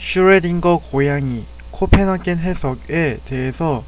슈레딩거 고양이 코펜하겐 해석에 대해서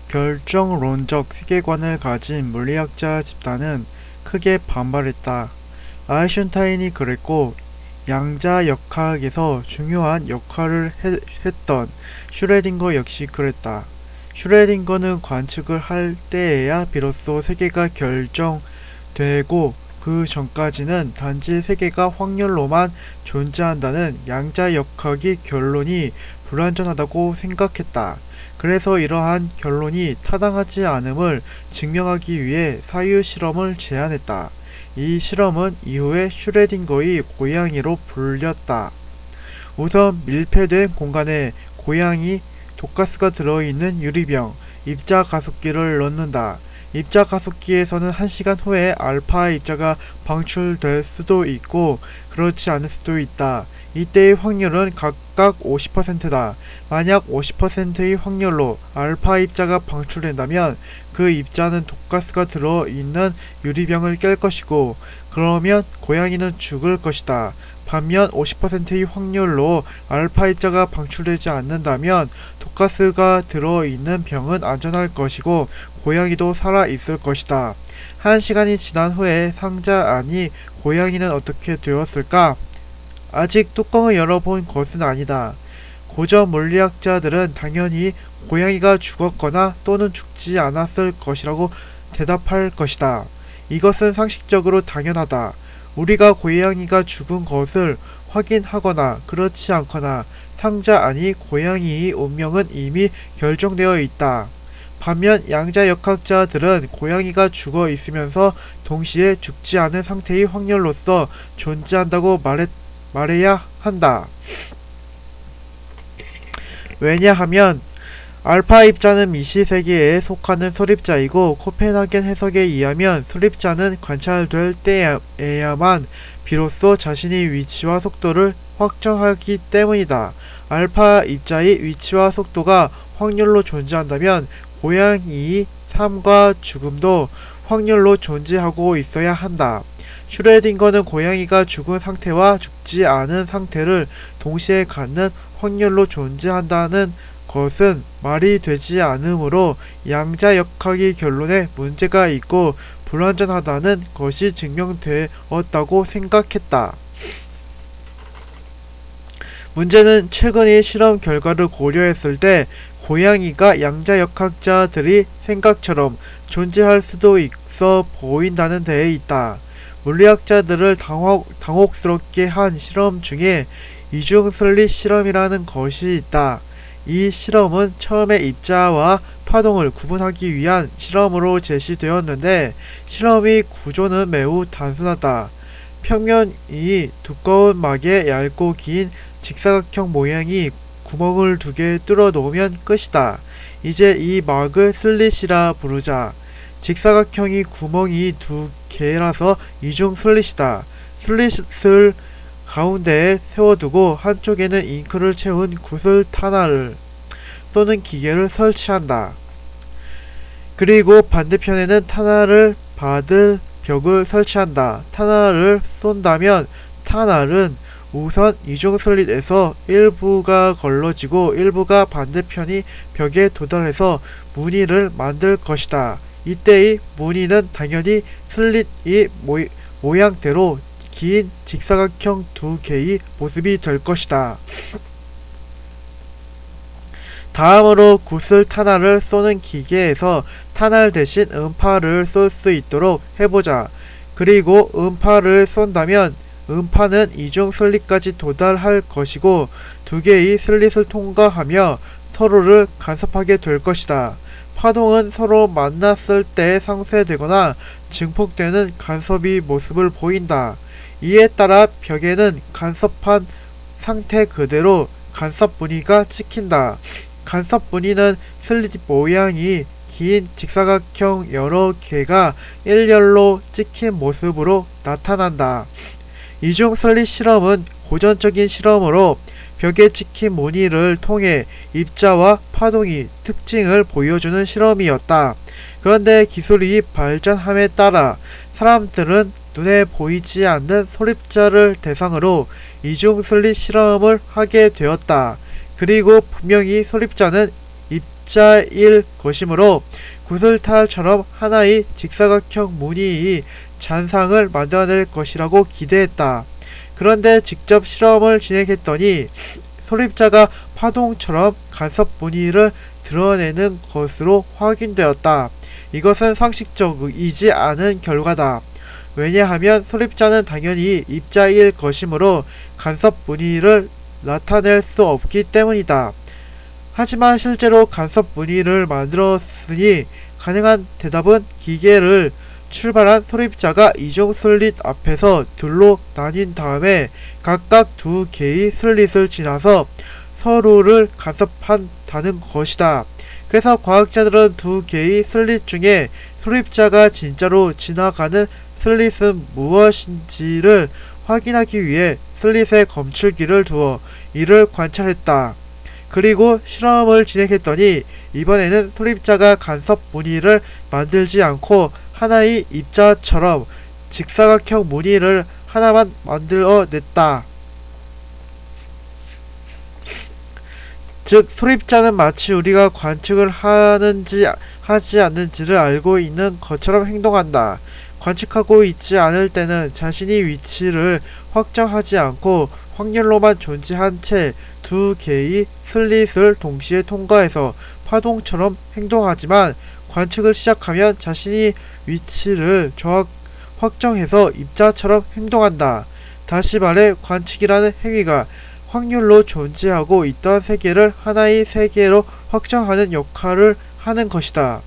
결정론적 세계관을 가진 물리학자 집단은 크게 반발했다. 아인슈타인이 그랬고 양자역학에서 중요한 역할을 했던 슈레딩거 역시 그랬다. 슈레딩거는 관측을 할 때에야 비로소 세계가 결정되고 그 전까지는 단지 세계가 확률로만 존재한다는 양자역학의 결론이 불완전하다고 생각했다. 그래서 이러한 결론이 타당하지 않음을 증명하기 위해 사유실험을 제안했다. 이 실험은 이후에 슈레딩거의 고양이로 불렸다. 우선 밀폐된 공간에 고양이 독가스가 들어있는 유리병, 입자가속기를 넣는다. 입자가속기에서는 1시간 후에 알파 입자가 방출될 수도 있고 그렇지 않을 수도 있다. 이때의 확률은 각각 50%다. 만약 50%의 확률로 알파 입자가 방출된다면 그 입자는 독가스가 들어있는 유리병을 깰 것이고 그러면 고양이는 죽을 것이다. 반면 50%의 확률로 알파 입자가 방출되지 않는다면 독가스가 들어있는 병은 안전할 것이고 고양이도 살아있을 것이다. 1시간이 지난 후에 상자 안이 고양이는 어떻게 되었을까? 아직 뚜껑을 열어본 것은 아니다. 고전 물리학자들은 당연히 고양이가 죽었거나 또는 죽지 않았을 것이라고 대답할 것이다. 이것은 상식적으로 당연하다. 우리가 고양이가 죽은 것을 확인하거나 그렇지 않거나 상자 안이 고양이의 운명은 이미 결정되어 있다. 반면 양자역학자들은 고양이가 죽어 있으면서 동시에 죽지 않은 상태의 확률로서 존재한다고 말해야 한다. 왜냐하면 알파 입자는 미시세계에 속하는 소립자이고 코펜하겐 해석에 의하면 소립자는 관찰될 때에야만 비로소 자신의 위치와 속도를 확정하기 때문이다. 알파 입자의 위치와 속도가 확률로 존재한다면 고양이의 삶과 죽음도 확률로 존재하고 있어야 한다. 슈레딩거는 고양이가 죽은 상태와 죽지 않은 상태를 동시에 갖는 확률로 존재한다는 것은 말이 되지 않으므로 양자역학의 결론에 문제가 있고 불완전하다는 것이 증명되었다고 생각했다. 문제는 최근의 실험 결과를 고려했을 때 고양이가 양자역학자들이 생각처럼 존재할 수도 있어 보인다는 데에 있다. 물리학자들을 당혹스럽게 한 실험 중에 이중슬릿 실험이라는 것이 있다. 이 실험은 처음에 입자와 파동을 구분하기 위한 실험으로 제시되었는데 실험의 구조는 매우 단순하다. 평면이 두꺼운 막에 얇고 긴 직사각형 모양이 구멍을 2개 뚫어 놓으면 끝이다. 이제 이 막을 슬릿이라 부르자. 직사각형이 구멍이 2개라서 이중 슬릿이다. 슬릿을 가운데에 세워두고 한쪽에는 잉크를 채운 구슬 탄화를 쏘는 기계를 설치한다. 그리고 반대편에는 탄화를 받을 벽을 설치한다. 탄화를 쏜다면 탄화는 우선 이중 슬릿에서 일부가 걸러지고 일부가 반대편이 벽에 도달해서 무늬를 만들 것이다. 이때의 무늬는 당연히 슬릿의 모양대로 긴 직사각형 2개의 모습이 될 것이다. 다음으로 구슬 탄화를 쏘는 기계에서 탄화 대신 음파를 쏠 수 있도록 해보자. 그리고 음파를 쏜다면 음파는 이중 슬릿까지 도달할 것이고 2개의 슬릿을 통과하며 서로를 간섭하게 될 것이다. 파동은 서로 만났을 때 상쇄되거나 증폭되는 간섭의 모습을 보인다. 이에 따라 벽에는 간섭한 상태 그대로 간섭 무늬가 찍힌다. 간섭 무늬는 슬릿 모양이 긴 직사각형 여러 개가 일렬로 찍힌 모습으로 나타난다. 이중 슬릿 실험은 고전적인 실험으로 벽에 찍힌 무늬를 통해 입자와 파동의 특징을 보여주는 실험이었다. 그런데 기술이 발전함에 따라 사람들은 눈에 보이지 않는 소립자를 대상으로 이중슬릿 실험을 하게 되었다. 그리고 분명히 소립자는 입자일 것이므로 구슬탈처럼 하나의 직사각형 무늬의 잔상을 만들어낼 것이라고 기대했다. 그런데 직접 실험을 진행했더니 소립자가 파동처럼 간섭 무늬를 드러내는 것으로 확인되었다. 이것은 상식적이지 않은 결과다. 왜냐하면 소립자는 당연히 입자일 것이므로 간섭 무늬를 나타낼 수 없기 때문이다. 하지만 실제로 간섭 무늬를 만들었으니 가능한 대답은 기계를 출발한 소립자가 이중슬릿 앞에서 둘로 나뉜 다음에 각각 두 개의 슬릿을 지나서 서로를 간섭한다는 것이다. 그래서 과학자들은 두 개의 슬릿 중에 소립자가 진짜로 지나가는 슬릿은 무엇인지를 확인하기 위해 슬릿에 검출기를 두어 이를 관찰했다. 그리고 실험을 진행했더니 이번에는 소립자가 간섭 무늬를 만들지 않고 하나의 입자처럼 직사각형 무늬를 하나만 만들어냈다. 즉 소립자는 마치 우리가 관측을 하는지 하지 않는지를 알고 있는 것처럼 행동한다. 관측하고 있지 않을 때는 자신이 위치를 확정하지 않고 확률로만 존재한 채 두 개의 슬릿을 동시에 통과해서 파동처럼 행동하지만 관측을 시작하면 자신이 위치를 확정해서 입자처럼 행동한다. 다시 말해 관측이라는 행위가 확률로 존재하고 있던 세계를 하나의 세계로 확정하는 역할을 하는 것이다.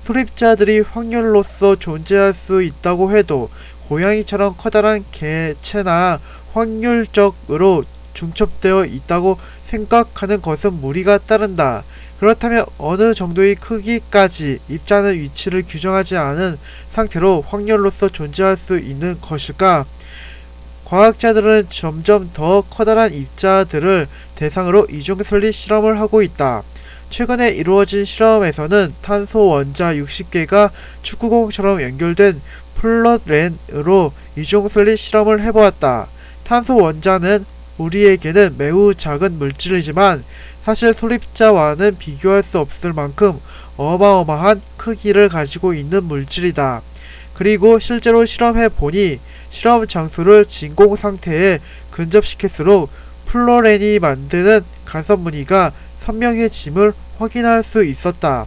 소립자들이 확률로서 존재할 수 있다고 해도 고양이처럼 커다란 개체나 확률적으로 중첩되어 있다고 생각하는 것은 무리가 따른다. 그렇다면 어느 정도의 크기까지 입자는 위치를 규정하지 않은 상태로 확률로서 존재할 수 있는 것일까? 과학자들은 점점 더 커다란 입자들을 대상으로 이중슬릿 실험을 하고 있다. 최근에 이루어진 실험에서는 탄소 원자 60개가 축구공처럼 연결된 플러렌으로 이중슬릿 실험을 해보았다. 탄소 원자는 우리에게는 매우 작은 물질이지만 사실 소립자와는 비교할 수 없을 만큼 어마어마한 크기를 가지고 있는 물질이다. 그리고 실제로 실험해보니 실험 장소를 진공 상태에 근접시킬수록 플로렌이 만드는 간섭 무늬가 선명해짐을 확인할 수 있었다.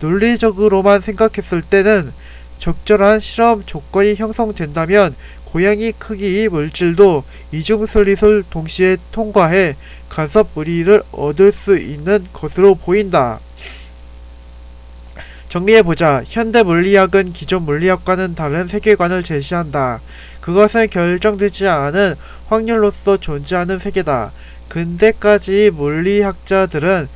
논리적으로만 생각했을 때는 적절한 실험 조건이 형성된다면 고양이 크기의 물질도 이중슬릿을 동시에 통과해 간섭 무늬를 얻을 수 있는 것으로 보인다. 정리해보자. 현대 물리학은 기존 물리학과는 다른 세계관을 제시한다. 그것은 결정되지 않은 확률로서 존재하는 세계다. 근대까지 물리학자들은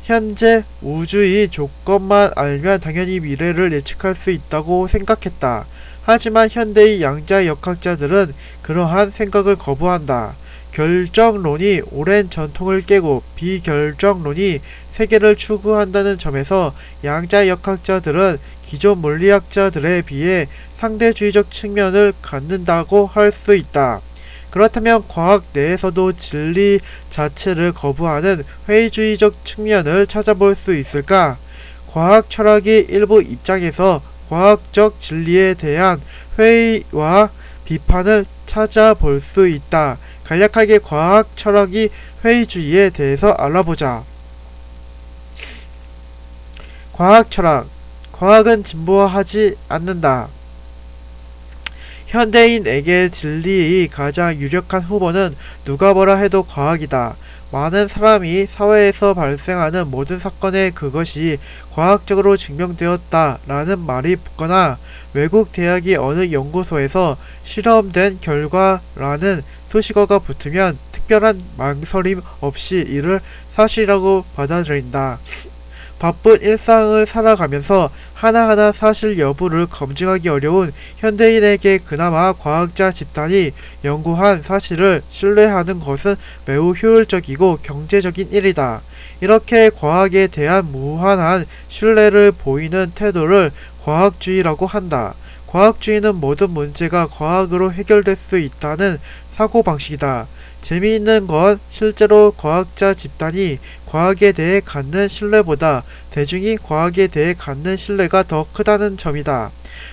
현재 우주의 조건만 알면 당연히 미래를 예측할 수 있다고 생각했다. 하지만 현대의 양자역학자들은 그러한 생각을 거부한다. 결정론이 오랜 전통을 깨고 비결정론이 세계를 추구한다는 점에서 양자역학자들은 기존 물리학자들에 비해 상대주의적 측면을 갖는다고 할 수 있다. 그렇다면 과학 내에서도 진리 자체를 거부하는 회의주의적 측면을 찾아볼 수 있을까? 과학 철학의 일부 입장에서 과학적 진리에 대한 회의와 비판을 찾아볼 수 있다. 간략하게 과학 철학의 회의주의에 대해서 알아보자. 과학 철학. 과학은 진보하지 않는다. 현대인에게 진리의 가장 유력한 후보는 누가 뭐라 해도 과학이다. 많은 사람이 사회에서 발생하는 모든 사건에 그것이 과학적으로 증명되었다라는 말이 붙거나 외국 대학의 어느 연구소에서 실험된 결과라는 수식어가 붙으면 특별한 망설임 없이 이를 사실이라고 받아들인다. 바쁜 일상을 살아가면서 하나하나 사실 여부를 검증하기 어려운 현대인에게 그나마 과학자 집단이 연구한 사실을 신뢰하는 것은 매우 효율적이고 경제적인 일이다. 이렇게 과학에 대한 무한한 신뢰를 보이는 태도를 과학주의라고 한다. 과학주의는 모든 문제가 과학으로 해결될 수 있다는 사고방식이다. 재미있는 건 실제로 과학자 집단이 과학에 대해 갖는 신뢰보다 대중이 과학에 대해 갖는 신뢰가 더 크다는 점이다.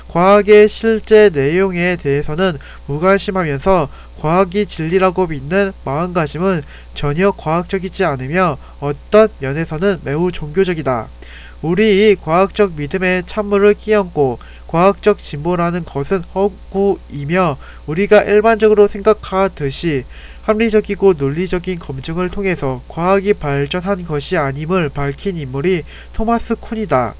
과학의 실제 내용에 대해서는 무관심하면서 과학이 진리라고 믿는 마음가짐은 전혀 과학적이지 않으며 어떤 면에서는 매우 종교적이다. 우리 과학적 믿음에 찬물을 끼얹고 과학적 진보라는 것은 허구이며 우리가 일반적으로 생각하듯이 합리적이고 논리적인 검증을 통해서 과학이 발전한 것이 아님을 밝힌 인물이 토마스 쿤이다.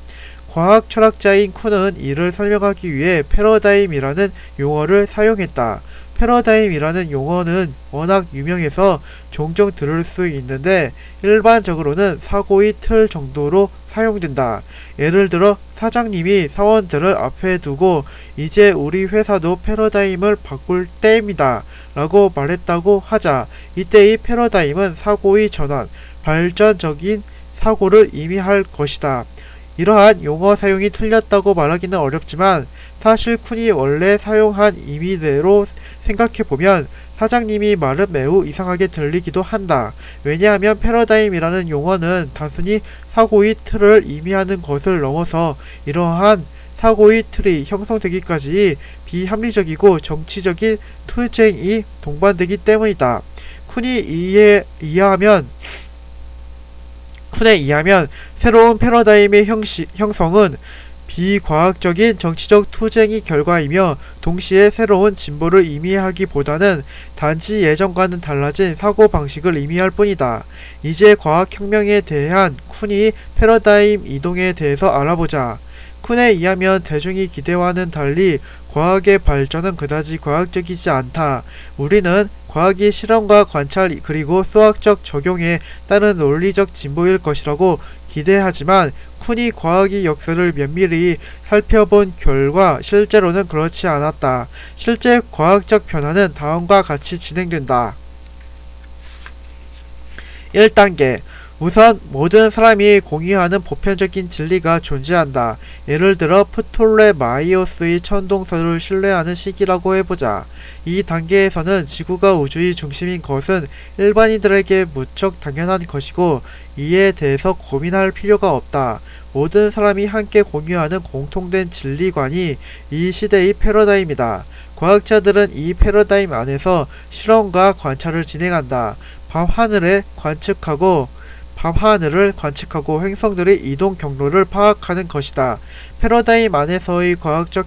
과학 철학자인 쿤은 이를 설명하기 위해 패러다임이라는 용어를 사용했다. 패러다임이라는 용어는 워낙 유명해서 종종 들을 수 있는데 일반적으로는 사고의 틀 정도로 사용된다. 예를 들어 사장님이 사원들을 앞에 두고 이제 우리 회사도 패러다임을 바꿀 때입니다 라고 말했다고 하자 이때의 패러다임은 사고의 전환, 발전적인 사고를 의미할 것이다. 이러한 용어 사용이 틀렸다고 말하기는 어렵지만 사실 쿤이 원래 사용한 의미대로 생각해보면 사장님이 말은 매우 이상하게 들리기도 한다. 왜냐하면 패러다임이라는 용어는 단순히 사고의 틀을 의미하는 것을 넘어서 이러한 사고의 틀이 형성되기까지 비합리적이고 정치적인 투쟁이 동반되기 때문이다. 쿤에 의하면 새로운 패러다임의 형성은 비과학적인 정치적 투쟁의 결과이며 동시에 새로운 진보를 의미하기보다는 단지 예전과는 달라진 사고방식을 의미할 뿐이다. 이제 과학혁명에 대한 쿤이 패러다임 이동에 대해서 알아보자. 쿤에 의하면 대중이 기대와는 달리 과학의 발전은 그다지 과학적이지 않다. 우리는 과학이 실험과 관찰 그리고 수학적 적용에 따른 논리적 진보일 것이라고 기대하지만 쿤이 과학의 역사를 면밀히 살펴본 결과 실제로는 그렇지 않았다. 실제 과학적 변화는 다음과 같이 진행된다. 1단계 우선 모든 사람이 공유하는 보편적인 진리가 존재한다. 예를 들어 프톨레마이오스의 천동설을 신뢰하는 시기라고 해보자. 이 단계에서는 지구가 우주의 중심인 것은 일반인들에게 무척 당연한 것이고 이에 대해서 고민할 필요가 없다. 모든 사람이 함께 공유하는 공통된 진리관이 이 시대의 패러다임이다. 과학자들은 이 패러다임 안에서 실험과 관찰을 진행한다. 밤하늘을 관측하고 행성들의 이동 경로를 파악하는 것이다. 패러다임 안에서의 과학적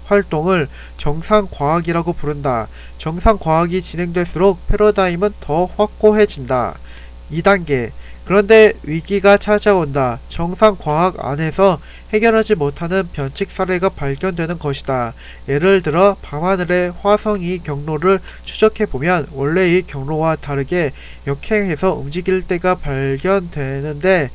활동을 정상과학이라고 부른다. 정상과학이 진행될수록 패러다임은 더 확고해진다. 2단계 그런데 위기가 찾아온다. 정상과학 안에서 해결하지 못하는 변칙 사례가 발견되는 것이다. 예를 들어 밤하늘의 화성이 경로를 추적해보면 원래의 경로와 다르게 역행해서 움직일 때가 발견되는데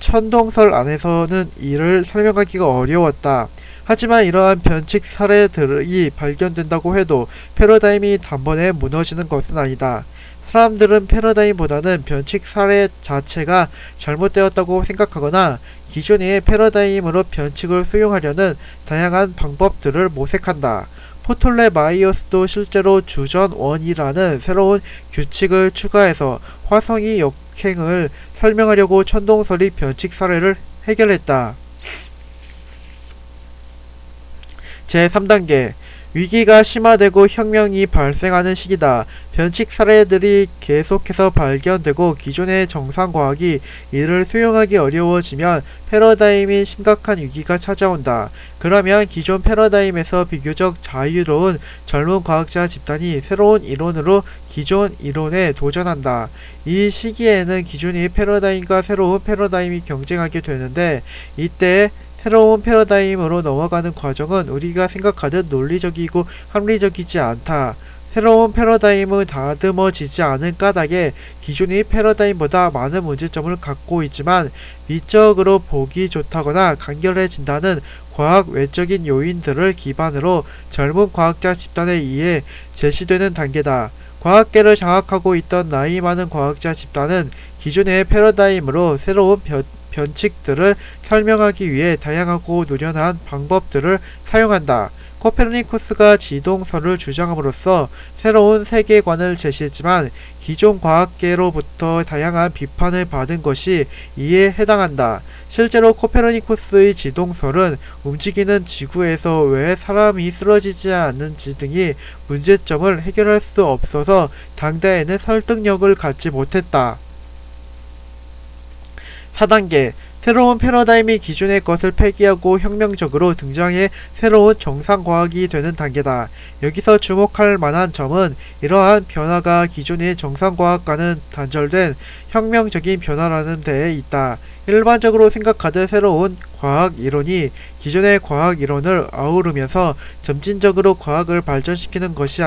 천동설 안에서는 이를 설명하기가 어려웠다. 하지만 이러한 변칙 사례들이 발견된다고 해도 패러다임이 단번에 무너지는 것은 아니다. 사람들은 패러다임보다는 변칙 사례 자체가 잘못되었다고 생각하거나 기존의 패러다임으로 변칙을 수용하려는 다양한 방법들을 모색한다. 포톨레마이오스도 실제로 주전원이라는 새로운 규칙을 추가해서 화성의 역행을 설명하려고 천동설의 변칙 사례를 해결했다. 제3단계 위기가 심화되고 혁명이 발생하는 시기다. 변칙 사례들이 계속해서 발견되고 기존의 정상과학이 이를 수용하기 어려워지면 패러다임이 심각한 위기가 찾아온다. 그러면 기존 패러다임에서 비교적 자유로운 젊은 과학자 집단이 새로운 이론으로 기존 이론에 도전한다. 이 시기에는 기존의 패러다임과 새로운 패러다임이 경쟁하게 되는데 이때 새로운 패러다임으로 넘어가는 과정은 우리가 생각하듯 논리적이고 합리적이지 않다. 새로운 패러다임은 다듬어지지 않은 까닭에 기존의 패러다임보다 많은 문제점을 갖고 있지만 미적으로 보기 좋다거나 간결해진다는 과학 외적인 요인들을 기반으로 젊은 과학자 집단에 의해 제시되는 단계다. 과학계를 장악하고 있던 나이 많은 과학자 집단은 기존의 패러다임으로 새로운 변칙들을 설명하기 위해 다양하고 노련한 방법들을 사용한다. 코페르니쿠스가 지동설을 주장함으로써 새로운 세계관을 제시했지만 기존 과학계로부터 다양한 비판을 받은 것이 이에 해당한다. 실제로 코페르니쿠스의 지동설은 움직이는 지구에서 왜 사람이 쓰러지지 않는지 등의 문제점을 해결할 수 없어서 당대에는 설득력을 갖지 못했다. 4단계 새로운 패러다임이 기존의 것을 폐기하고 혁명적으로 등장해 새로운 정상과학이 되는 단계다. 여기서 주목할 만한 점은 이러한 변화가 기존의 정상과학과는 단절된 혁명적인 변화라는 데에 있다. 일반적으로 생각하듯 새로운 과학이론이 기존의 과학이론을 아우르면서 점진적으로 과학을 발전시키는 것이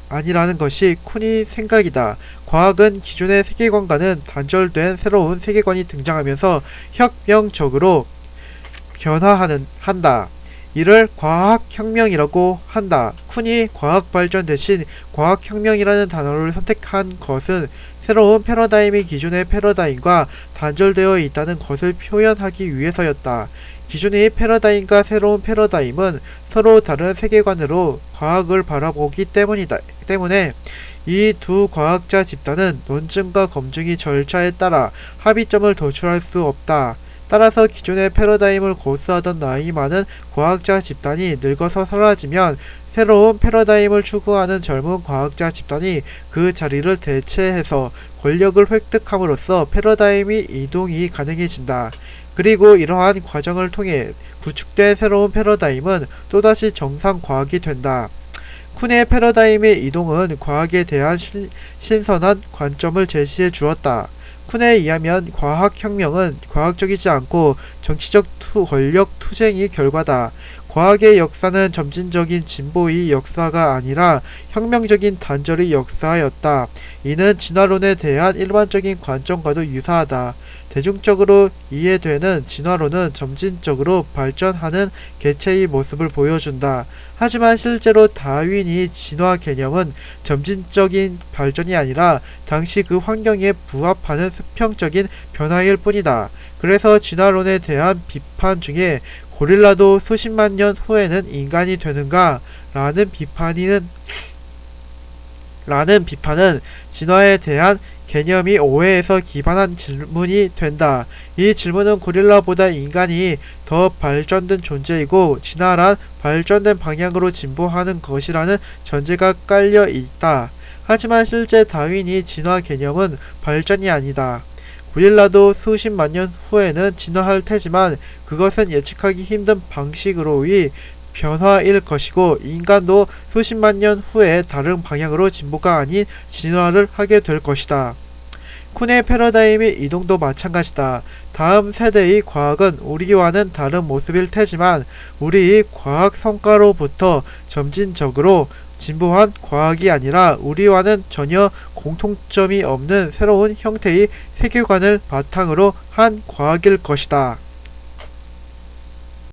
아니라는 것이 쿤의 생각이다. 과학은 기존의 세계관과는 단절된 새로운 세계관이 등장하면서 혁명적으로 한다. 이를 과학혁명이라고 한다. 쿤이 과학발전 대신 과학혁명이라는 단어를 선택한 것은 새로운 패러다임이 기존의 패러다임과 단절되어 있다는 것을 표현하기 위해서였다. 기존의 패러다임과 새로운 패러다임은 서로 다른 세계관으로 과학을 바라보기 때문에 이 두 과학자 집단은 논증과 검증의 절차에 따라 합의점을 도출할 수 없다. 따라서 기존의 패러다임을 고수하던 나이 많은 과학자 집단이 늙어서 사라지면 새로운 패러다임을 추구하는 젊은 과학자 집단이 그 자리를 대체해서 권력을 획득함으로써 패러다임의 이동이 가능해진다. 그리고 이러한 과정을 통해 구축된 새로운 패러다임은 또다시 정상 과학이 된다. 쿤의 패러다임의 이동은 과학에 대한 신선한 관점을 제시해 주었다. 쿤에 의하면 과학혁명은 과학적이지 않고 정치적 권력 투쟁의 결과다. 과학의 역사는 점진적인 진보의 역사가 아니라 혁명적인 단절의 역사였다. 이는 진화론에 대한 일반적인 관점과도 유사하다. 대중적으로 이해되는 진화론은 점진적으로 발전하는 개체의 모습을 보여준다. 하지만 실제로 다윈이 진화 개념은 점진적인 발전이 아니라 당시 그 환경에 부합하는 수평적인 변화일 뿐이다. 그래서 진화론에 대한 비판 중에 고릴라도 수십만 년 후에는 인간이 되는가? 라는 비판은 진화에 대한 개념이 오해에서 기반한 질문이 된다. 이 질문은 고릴라보다 인간이 더 발전된 존재이고 진화란 발전된 방향으로 진보하는 것이라는 전제가 깔려 있다. 하지만 실제 다윈이 진화 개념은 발전이 아니다. 고릴라도 수십만 년 후에는 진화할 테지만 그것은 예측하기 힘든 방식으로의 변화일 것이고 인간도 수십만 년 후에 다른 방향으로 진보가 아닌 진화를 하게 될 것이다. 쿤의 패러다임의 이동도 마찬가지다. 다음 세대의 과학은 우리와는 다른 모습일 테지만 우리의 과학 성과로부터 점진적으로 진보한 과학이 아니라 우리와는 전혀 공통점이 없는 새로운 형태의 세계관을 바탕으로 한 과학일 것이다.